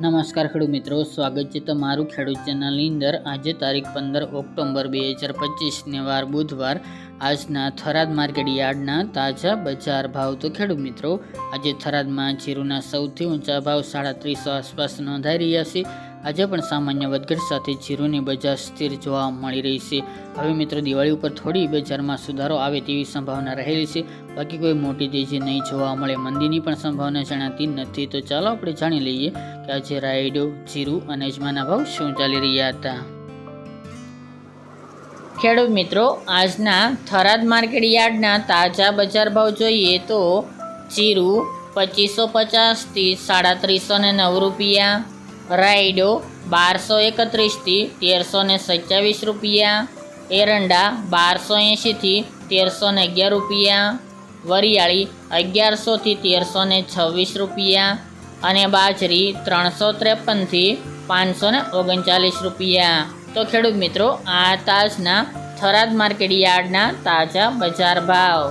નમસ્કાર ખેડૂત મિત્રો, સ્વાગત છે તમારું ખેડૂત ચેનલની અંદર। આજે તારીખ 15 ઓક્ટોબર 2025 વાર બુધવાર આજના થરાદ માર્કેટ યાર્ડના તાજા બજાર ભાવ। તો ખેડૂત મિત્રો, આજે થરાદમાં જીરુના સૌથી ઊંચા ભાવ 350 આસપાસ નોંધાઈ રહ્યા છે। આજે પણ સામાન્ય વધઘટ સાથે જીરુની બજાર સ્થિર જોવા મળી રહી છે। હવે મિત્રો, દિવાળી ઉપર થોડી બજારમાં સુધારો આવે તેવી સંભાવના રહેલી છે, બાકી કોઈ મોટી તેજી નહીં જોવા મળે। મંદીની પણ સંભાવના જણાતી નથી। તો ચાલો આપણે જાણી લઈએ કે આજે રાયડો, જીરુ અને અજમાના ભાવ શું ચાલી રહ્યા હતા। ખેડૂત મિત્રો, આજના થરાદ માર્કેટ યાર્ડના તાજા બજાર ભાવ જોઈએ તો જીરુ 2550 થી 350 રૂપિયા, રાયડો 1231 થી 1327 રૂપિયા, એરંડા 1280 થી 1311 રૂપિયા, વરિયાળી 1100 થી 1326 રૂપિયા અને બાજરી 353 થી 539 રૂપિયા। તો ખેડૂત મિત્રો, આ તાજના થરાદ માર્કેટ યાર્ડના તાજા બજાર ભાવ।